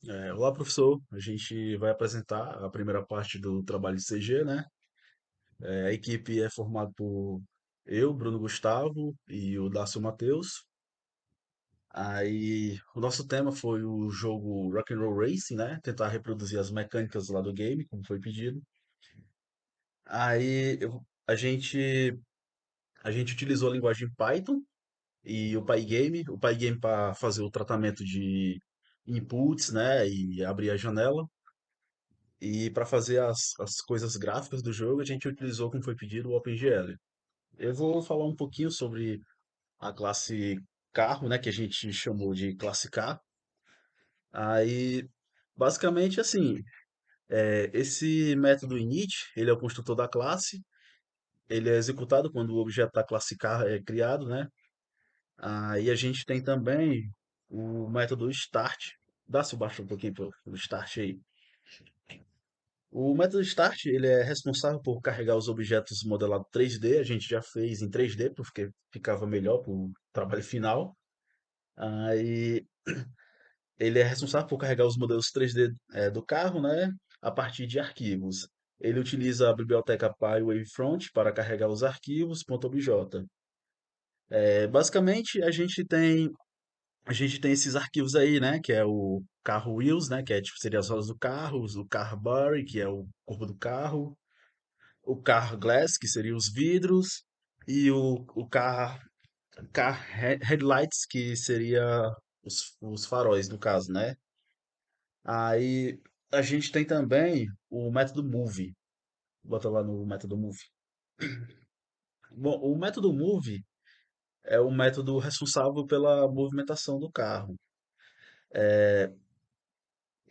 Olá, professor. A gente vai apresentar a primeira parte do trabalho de CG, né? A equipe é formada por eu, Bruno Gustavo e o Dácio Matheus. Aí, o nosso tema foi o jogo Rock'n'Roll Racing, né? Tentar reproduzir as mecânicas lá do game, como foi pedido. Aí, a gente utilizou a linguagem Python e o Pygame. O Pygame para fazer o tratamento de inputs, né? E abrir a janela. E para fazer as coisas gráficas do jogo, a gente utilizou, como foi pedido, o OpenGL. Eu vou falar um pouquinho sobre a classe carro, né, que a gente chamou de classe K. Aí, basicamente, assim, esse método init, ele é o construtor da classe, ele é executado quando o objeto da classe K é criado, né? Aí a gente tem também o método start. Dá-se baixo um pouquinho para o start aí. O método Start, ele é responsável por carregar os objetos modelados 3D. A gente já fez em 3D porque ficava melhor para o trabalho final. Aí ele é responsável por carregar os modelos 3D do carro, né, a partir de arquivos. Ele utiliza a biblioteca PyWavefront para carregar os arquivos .obj. Basicamente, a gente tem esses arquivos aí, né, que é o carro wheels, né, que é tipo seria as rodas do carro, o car body, que é o corpo do carro, o car glass, que seria os vidros, e o headlights, que seria os faróis, no caso, né? Aí a gente tem também o método move. Bota lá no método move. Bom, o método move é o método responsável pela movimentação do carro.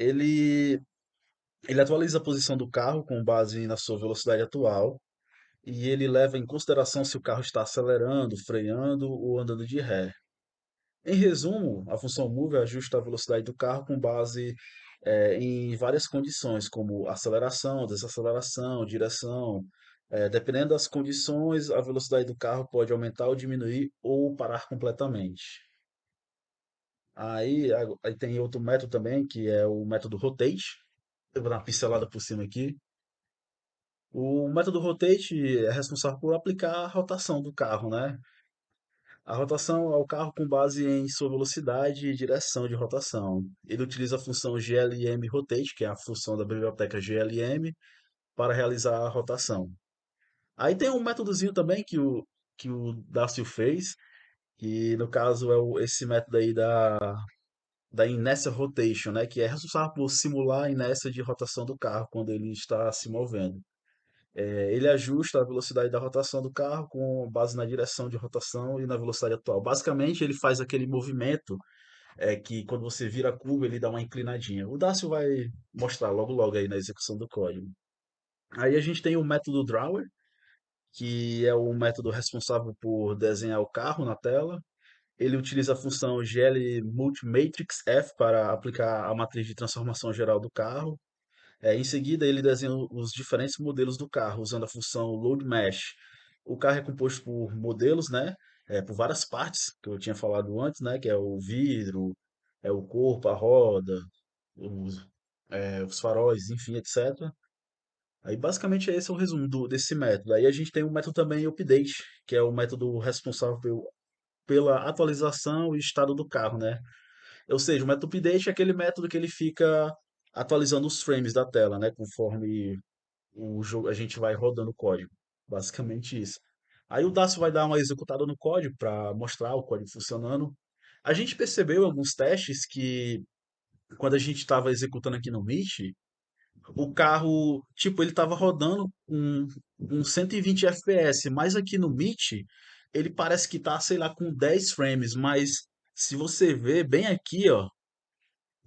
Ele, ele atualiza a posição do carro com base na sua velocidade atual e ele leva em consideração se o carro está acelerando, freando ou andando de ré. Em resumo, a função move ajusta a velocidade do carro com base em várias condições, como aceleração, desaceleração, direção. Dependendo das condições, a velocidade do carro pode aumentar ou diminuir ou parar completamente. Aí tem outro método também, que é o método rotate. Eu vou dar uma pincelada por cima aqui. O método rotate é responsável por aplicar a rotação do carro, né? A rotação é o carro com base em sua velocidade e direção de rotação. Ele utiliza a função GLM Rotate, que é a função da biblioteca GLM, para realizar a rotação. Aí tem um métodozinho também que o Dácio fez, que no caso é esse método aí da Inertia Rotation, né, que é responsável por simular a inércia de rotação do carro quando ele está se movendo. Ele ajusta a velocidade da rotação do carro com base na direção de rotação e na velocidade atual. Basicamente, ele faz aquele movimento que quando você vira a curva ele dá uma inclinadinha. O Dácio vai mostrar logo logo aí na execução do código. Aí a gente tem o método Drawer, que é o método responsável por desenhar o carro na tela. Ele utiliza a função GL Multimatrix F para aplicar a matriz de transformação geral do carro. Em seguida, ele desenha os diferentes modelos do carro usando a função Load Mesh. O carro é composto por modelos, né? Por várias partes que eu tinha falado antes, né? Que é o vidro, é o corpo, a roda, os faróis, enfim, etc. Aí basicamente esse é o resumo desse método. Aí a gente tem o método também Update, que é o método responsável pela atualização e estado do carro, né? Ou seja, o método Update é aquele método que ele fica atualizando os frames da tela, né? Conforme o jogo, a gente vai rodando o código. Basicamente isso. Aí o Dácio vai dar uma executada no código para mostrar o código funcionando. A gente percebeu em alguns testes que quando a gente estava executando aqui no Meet, o carro, tipo, ele estava rodando um 120 FPS, mas aqui no Meet, ele parece que tá, sei lá, com 10 frames, mas se você ver bem aqui, ó,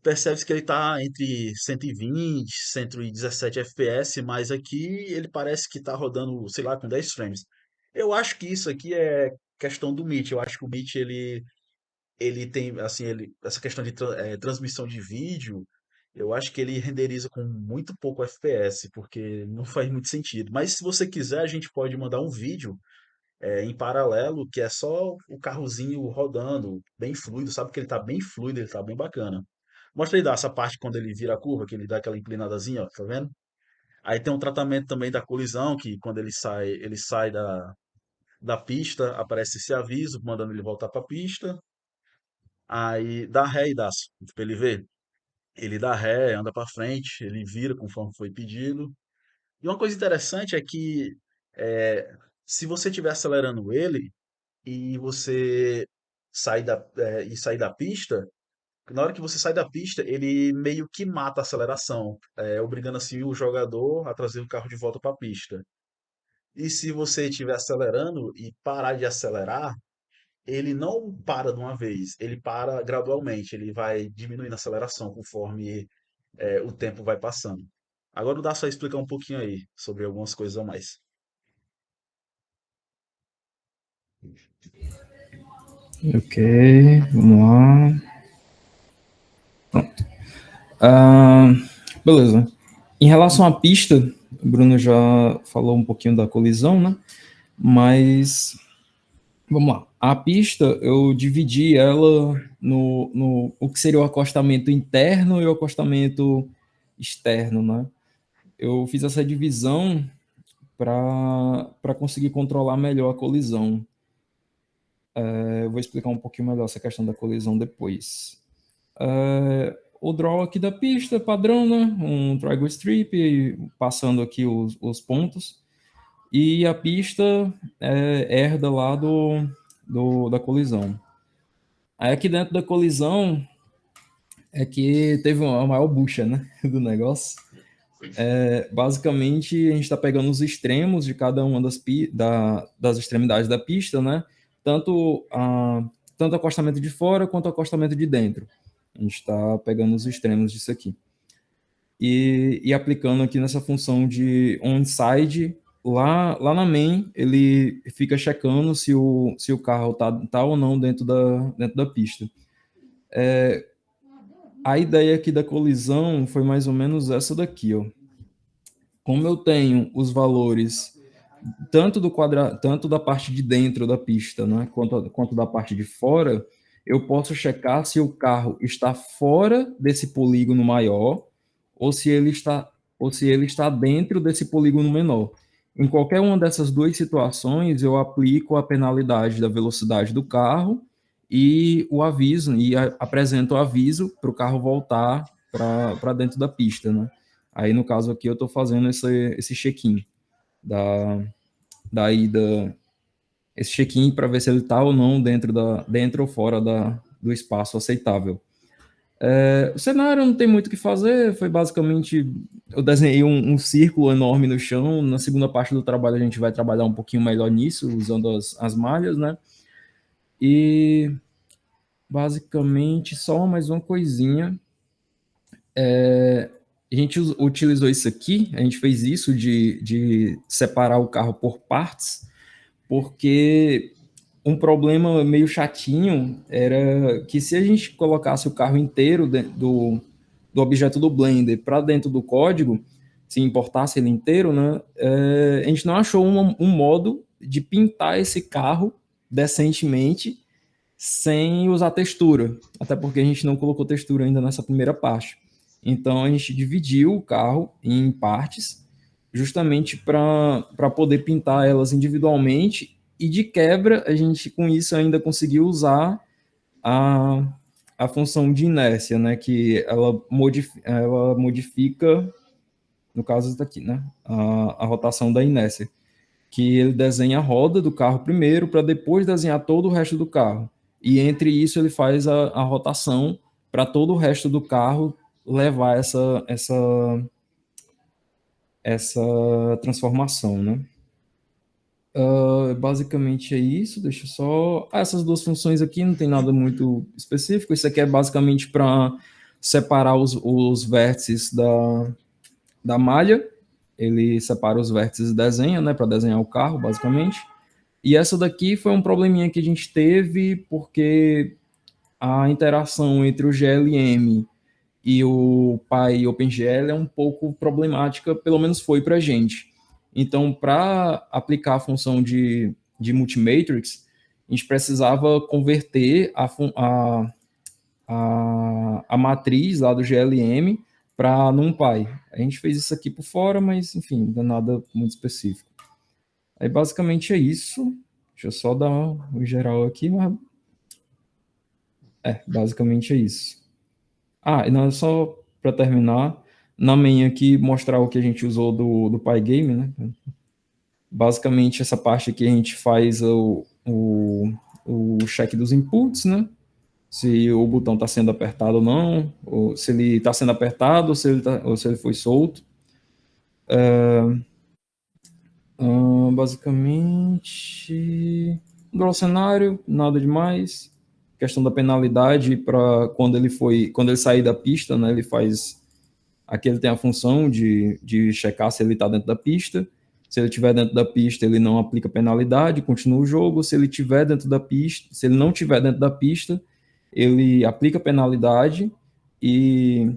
percebe que ele tá entre 120, 117 FPS, mas aqui ele parece que tá rodando, sei lá, com 10 frames. Eu acho que isso aqui é questão do Meet. Eu acho que o Meet ele tem assim, essa questão de transmissão de vídeo, eu acho que ele renderiza com muito pouco FPS, porque não faz muito sentido. Mas se você quiser, a gente pode mandar um vídeo em paralelo, que é só o carrozinho rodando, bem fluido, sabe que ele tá bem fluido, ele tá bem bacana. Mostra aí essa parte quando ele vira a curva, que ele dá aquela inclinadazinha, ó, tá vendo? Aí tem um tratamento também da colisão, que quando ele sai da pista, aparece esse aviso mandando ele voltar para a pista. Aí dá ré e dá, pra ele ver. Ele dá ré, anda para frente, ele vira conforme foi pedido. E uma coisa interessante é que é, se você estiver acelerando ele e você sair da pista, na hora que você sai da pista, ele meio que mata a aceleração, obrigando assim o jogador a trazer o carro de volta para a pista. E se você estiver acelerando e parar de acelerar, ele não para de uma vez, ele para gradualmente, ele vai diminuindo a aceleração conforme o tempo vai passando. Agora dá só explicar um pouquinho aí sobre algumas coisas a mais. Ok, vamos lá. Ah, beleza. Em relação à pista, o Bruno já falou um pouquinho da colisão, né? Mas vamos lá. A pista, eu dividi ela no o que seria o acostamento interno e o acostamento externo, né? Eu fiz essa divisão para conseguir controlar melhor a colisão. Eu vou explicar um pouquinho melhor essa questão da colisão depois. O draw aqui da pista, padrão, né? Um triangle strip, passando aqui os pontos. E a pista herda lá da colisão. Aí aqui dentro da colisão é que teve a maior bucha, né, do negócio. Basicamente, a gente está pegando os extremos de cada uma das extremidades da pista, né? Tanto, tanto acostamento de fora quanto acostamento de dentro. A gente está pegando os extremos disso aqui. E aplicando aqui nessa função de onside, lá na main, ele fica checando se o carro tá ou não dentro da pista. A ideia aqui da colisão foi mais ou menos essa daqui, ó. Como eu tenho os valores tanto da parte de dentro da pista, né, quanto da parte de fora, eu posso checar se o carro está fora desse polígono maior ou se ele está dentro desse polígono menor. Em qualquer uma dessas duas situações, eu aplico a penalidade da velocidade do carro e o aviso, e apresento o aviso para o carro voltar para dentro da pista, né? Aí, no caso aqui, eu estou fazendo esse check-in da, da ida, esse check-in para ver se ele está ou não dentro ou fora do espaço aceitável. O cenário não tem muito o que fazer, foi basicamente, eu desenhei um círculo enorme no chão, na segunda parte do trabalho a gente vai trabalhar um pouquinho melhor nisso, usando as malhas, né? E basicamente só mais uma coisinha, a gente utilizou isso aqui, a gente fez isso de separar o carro por partes, porque um problema meio chatinho era que se a gente colocasse o carro inteiro do objeto do Blender para dentro do código, se importasse ele inteiro, né, a gente não achou um modo de pintar esse carro decentemente sem usar textura, até porque a gente não colocou textura ainda nessa primeira parte. Então a gente dividiu o carro em partes, justamente para poder pintar elas individualmente, e de quebra a gente com isso ainda conseguiu usar a, a função de inércia, né, que ela modifica, no caso está aqui, né, a rotação da inércia, que ele desenha a roda do carro primeiro para depois desenhar todo o resto do carro. E entre isso ele faz a rotação para todo o resto do carro levar essa transformação, né? Basicamente é isso. Deixa eu só. Essas duas funções aqui não tem nada muito específico. Isso aqui é basicamente para separar os vértices da malha. Ele separa os vértices e desenha, né? Para desenhar o carro, basicamente. E essa daqui foi um probleminha que a gente teve porque a interação entre o GLM e o Py OpenGL é um pouco problemática, pelo menos foi para a gente. Então, para aplicar a função de multimatrix, a gente precisava converter a matriz lá do GLM para NumPy. A gente fez isso aqui por fora, mas enfim, não é nada muito específico. Aí basicamente é isso. Deixa eu só dar um geral aqui, mas basicamente é isso. Ah, e não, só para terminar, na main aqui mostrar o que a gente usou do Pygame, né? Basicamente essa parte aqui a gente faz o check dos inputs, né? Se o botão está sendo apertado ou não, ou se ele está sendo apertado ou se ele foi solto. Basicamente, no cenário, nada demais. Questão da penalidade para quando ele sair da pista, né? Ele faz aqui ele tem a função de checar se ele está dentro da pista. Se ele estiver dentro da pista, ele não aplica penalidade, continua o jogo. Se ele tiver dentro da pista, se ele não estiver dentro da pista, ele aplica penalidade e,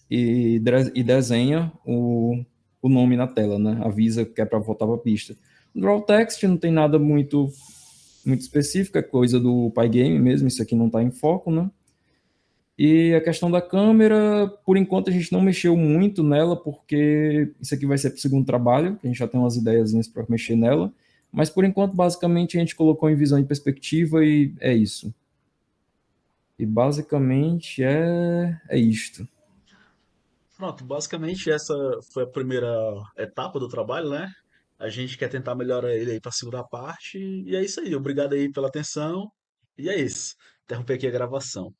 e desenha o nome na tela, né? Avisa que é para voltar para a pista. O Draw Text não tem nada muito específico, é coisa do Pygame mesmo, isso aqui não está em foco, né? E a questão da câmera, por enquanto a gente não mexeu muito nela, porque isso aqui vai ser para o segundo trabalho, que a gente já tem umas ideias para mexer nela. Mas por enquanto, basicamente, a gente colocou em visão e perspectiva e é isso. E basicamente é isto. Pronto, basicamente essa foi a primeira etapa do trabalho, né? A gente quer tentar melhorar ele aí para a segunda parte. E é isso aí. Obrigado aí pela atenção. E é isso. Interromper aqui a gravação.